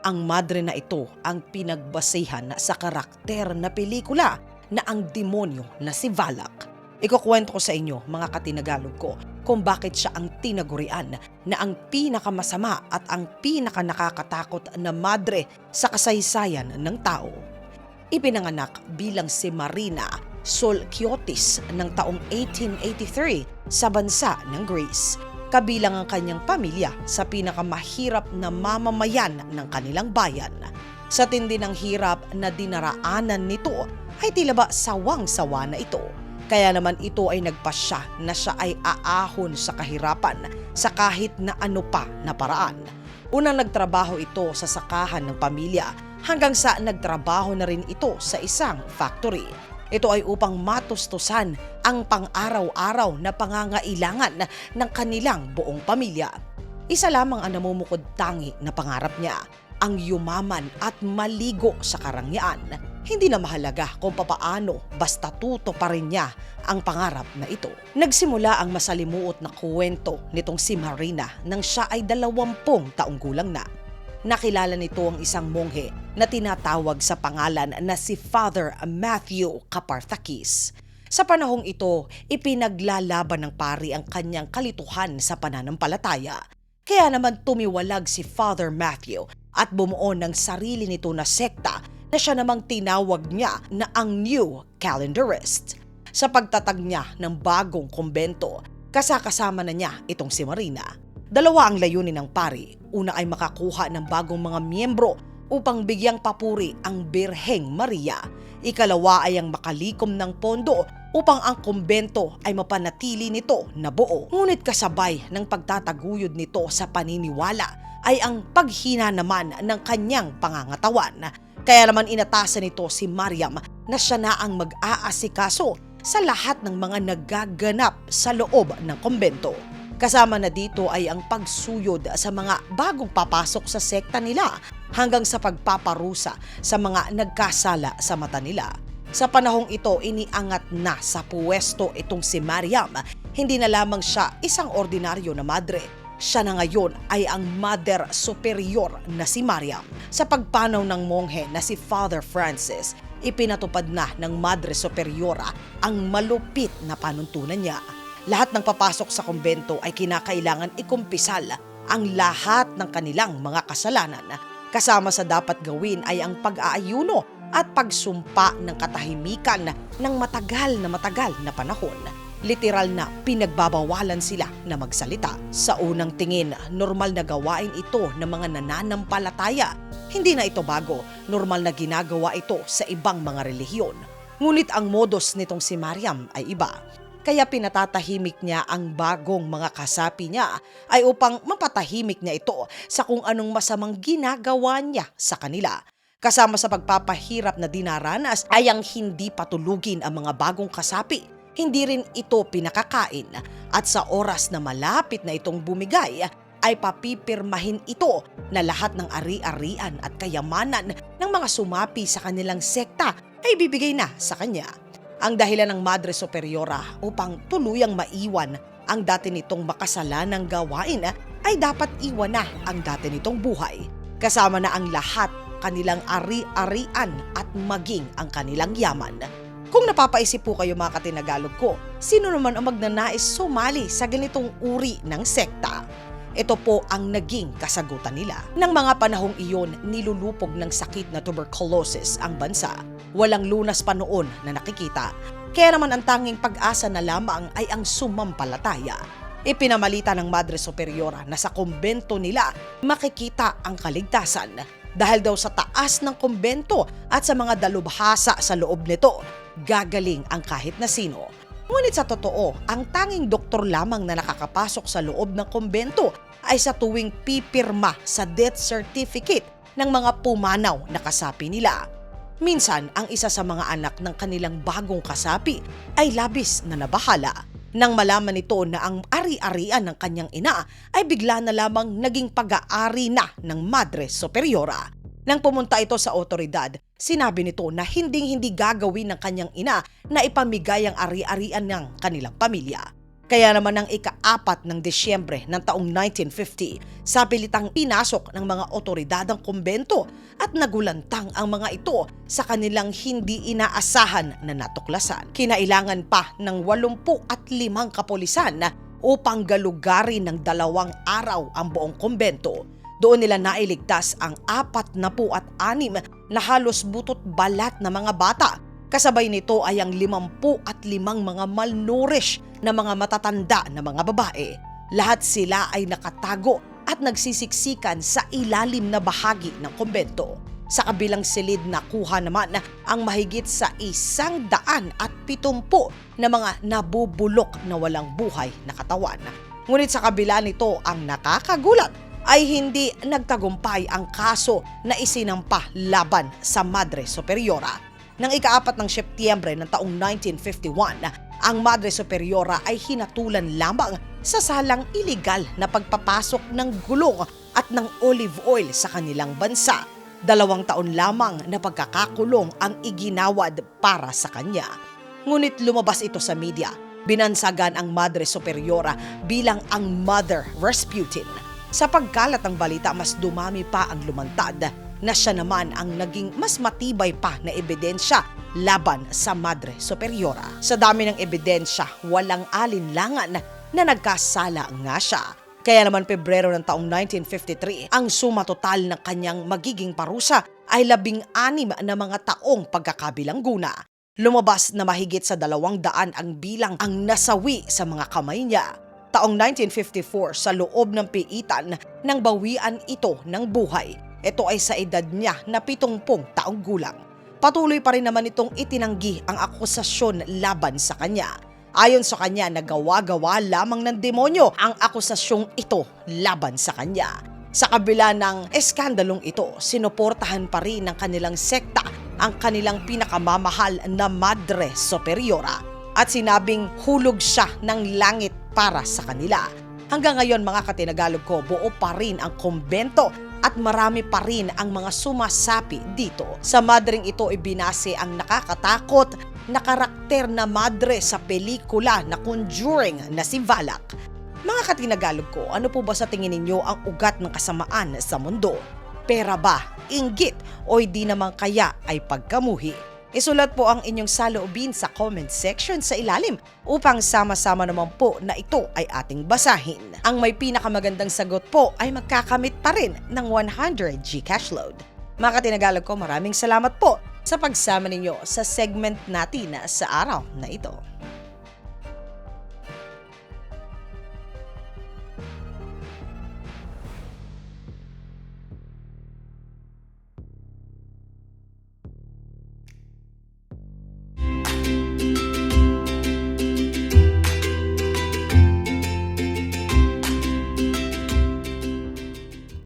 Ang madre na ito ang pinagbasehan sa karakter na pelikula na ang demonyo na si Valak. Ikukwento ko sa inyo, mga katinagalog ko, kung bakit siya ang tinagurian na ang pinakamasama at ang pinakanakakatakot na madre sa kasaysayan ng tao. Ipinanganak bilang si Marina Solkiotis ng taong 1883 sa bansa ng Greece. Kabilang ang kanyang pamilya sa pinakamahirap na mamamayan ng kanilang bayan. Sa tindi ng hirap na dinaraanan nito ay tila ba sawang-sawa na ito. Kaya naman ito ay nagpasya na siya ay aahon sa kahirapan sa kahit na ano pa na paraan. Unang nagtrabaho ito sa sakahan ng pamilya hanggang sa nagtrabaho na rin ito sa isang factory. Ito ay upang matustusan ang pang-araw-araw na pangangailangan ng kanilang buong pamilya. Isa lamang ang namumukod tangi na pangarap niya, ang yumaman at maligo sa karangyaan. Hindi na mahalaga kung papaano, basta tuto pa rin niya ang pangarap na ito. Nagsimula ang masalimuot na kwento nitong si Marina nang siya ay 20 taong gulang na. Nakilala nito ang isang monghe na tinatawag sa pangalan na si Father Matthew Kaparthakis. Sa panahong ito, ipinaglalaban ng pari ang kanyang kalituhan sa pananampalataya. Kaya naman tumiwalag si Father Matthew at bumuo ng sarili nito na sekta na siya namang tinawag niya na ang New Calendarist. Sa pagtatag niya ng bagong kumbento, kasama na niya itong si Marina. Dalawa ang layunin ng pari. Una ay makakuha ng bagong mga miyembro upang bigyang papuri ang Birheng Maria. Ikalawa ay ang makalikom ng pondo upang ang kumbento ay mapanatili nito na buo. Ngunit kasabay ng pagtataguyod nito sa paniniwala ay ang paghina naman ng kanyang pangangatawan. Kaya naman inatasan nito si Mariam na siya na ang mag-aasikaso sa lahat ng mga nagaganap sa loob ng kumbento. Kasama na dito ay ang pagsuyod sa mga bagong papasok sa sekta nila hanggang sa pagpaparusa sa mga nagkasala sa mata nila. Sa panahong ito, iniangat na sa puwesto itong si Mariam. Hindi na lamang siya isang ordinaryo na madre. Siya na ngayon ay ang Mother Superior na si Mariam. Sa pagpanaw ng monghe na si Father Francis, ipinatupad na ng Madre Superiora ang malupit na panuntunan niya. Lahat ng papasok sa kumbento ay kinakailangan ikumpisal ang lahat ng kanilang mga kasalanan. Kasama sa dapat gawin ay ang pag-aayuno at pagsumpa ng katahimikan ng matagal na panahon. Literal na pinagbabawalan sila na magsalita. Sa unang tingin, normal na gawain ito ng mga nananampalataya. Hindi na ito bago, normal na ginagawa ito sa ibang mga relihiyon. Ngunit ang modus nitong si Mariam ay iba. Kaya pinatatahimik niya ang bagong mga kasapi niya ay upang mapatahimik niya ito sa kung anong masamang ginagawa niya sa kanila. Kasama sa pagpapahirap na dinaranas ay ang hindi patulugin ang mga bagong kasapi. Hindi rin ito pinakakain at sa oras na malapit na itong bumigay ay papipirmahin ito na lahat ng ari-arian at kayamanan ng mga sumapi sa kanilang sekta ay bibigay na sa kanya. Ang dahilan ng Madre Superiora upang tuluyang maiwan ang dati nitong makasalanang gawain ay dapat iwan na ang dati nitong buhay. Kasama na ang lahat kanilang ari-arian at maging ang kanilang yaman. Kung napapaisip po kayo mga katinagalog ko, sino naman ang magnanais sumali sa ganitong uri ng sekta? Ito po ang naging kasagutan nila. Nang mga panahong iyon, nilulupog ng sakit na tuberculosis ang bansa. Walang lunas pa noon na nakikita. Kaya naman ang tanging pag-asa na lamang ay ang sumampalataya. Ipinamalita ng Madre Superiora na sa kumbento nila makikita ang kaligtasan. Dahil daw sa taas ng kumbento at sa mga dalubhasa sa loob nito, gagaling ang kahit na sino. Ngunit sa totoo, ang tanging doktor lamang na nakakapasok sa loob ng kumbento ay sa tuwing pipirma sa death certificate ng mga pumanaw na kasapi nila. Minsan, ang isa sa mga anak ng kanilang bagong kasapi ay labis na nabahala. Nang malaman nito na ang ari-arian ng kanyang ina ay bigla na lamang naging pag-aari na ng Madre Superiora. Nang pumunta ito sa otoridad, sinabi nito na hindi gagawin ng kanyang ina na ipamigay ang ari-arian ng kanilang pamilya. Kaya naman ng ika-4 ng Disyembre ng taong 1950, sa pilitang pinasok ng mga otoridad ang kumbento at nagulantang ang mga ito sa kanilang hindi inaasahan na natuklasan. Kinailangan pa ng 85 kapulisan upang galugarin ng 2 araw ang buong kumbento. Doon nila nailigtas ang 46 na halos butot balat na mga bata. Kasabay nito ay ang 55 mga malnourished na mga matatanda na mga babae. Lahat sila ay nakatago at nagsisiksikan sa ilalim na bahagi ng kumbento. Sa kabilang silid nakuha naman ang mahigit sa 170 na mga nabubulok na walang buhay na katawan. Ngunit sa kabila nito, ang nakakagulat ay hindi nagtagumpay ang kaso na isinampa laban sa Madre Superiora. Nang ika-4 ng Setyembre ng taong 1951, ang Madre Superiora ay hinatulan lamang sa salang iligal na pagpapasok ng gulong at ng olive oil sa kanilang bansa. 2 taon lamang na pagkakakulong ang iginawad para sa kanya. Ngunit lumabas ito sa media. Binansagan ang Madre Superiora bilang ang Mother Rasputin. Sa pagkalat ng balita, mas dumami pa ang lumantad na siya naman ang naging mas matibay pa na ebidensya laban sa Madre Superiora. Sa dami ng ebidensya, walang alinlangan na nagkasala nga siya. Kaya naman Pebrero ng taong 1953, ang suma total ng kanyang magiging parusa ay 16 na mga taong pagkakabilangguna. Lumabas na mahigit sa 200 ang bilang ang nasawi sa mga kamay niya. Taong 1954, sa loob ng piitan nang bawian ito ng buhay. Ito ay sa edad niya na 70 taong gulang. Patuloy pa rin naman itong itinanggi ang akusasyon laban sa kanya. Ayon sa kanya, nagawa-gawa lamang ng demonyo ang akusasyong ito laban sa kanya. Sa kabila ng eskandalong ito, sinuportahan pa rin ng kanilang sekta ang kanilang pinakamamahal na Madre Superiora at sinabing hulog siya ng langit para sa kanila. Hanggang ngayon mga katinagalog ko, buo pa rin ang kumbento at marami pa rin ang mga sumasapi dito. Sa madring ito ibinase ang nakakatakot na karakter na madre sa pelikula na Conjuring na si Valak. Mga katinagalog ko, ano po ba sa tingin ninyo ang ugat ng kasamaan sa mundo? Pera ba, inggit, o di naman kaya ay pagkamuhi? Isulat po ang inyong saloobin sa comment section sa ilalim upang sama-sama naman po na ito ay ating basahin. Ang may pinakamagandang sagot po ay magkakamit pa rin ng 100 Gcash load. Mga katinagalog ko, maraming salamat po sa pagsama ninyo sa segment natin sa araw na ito.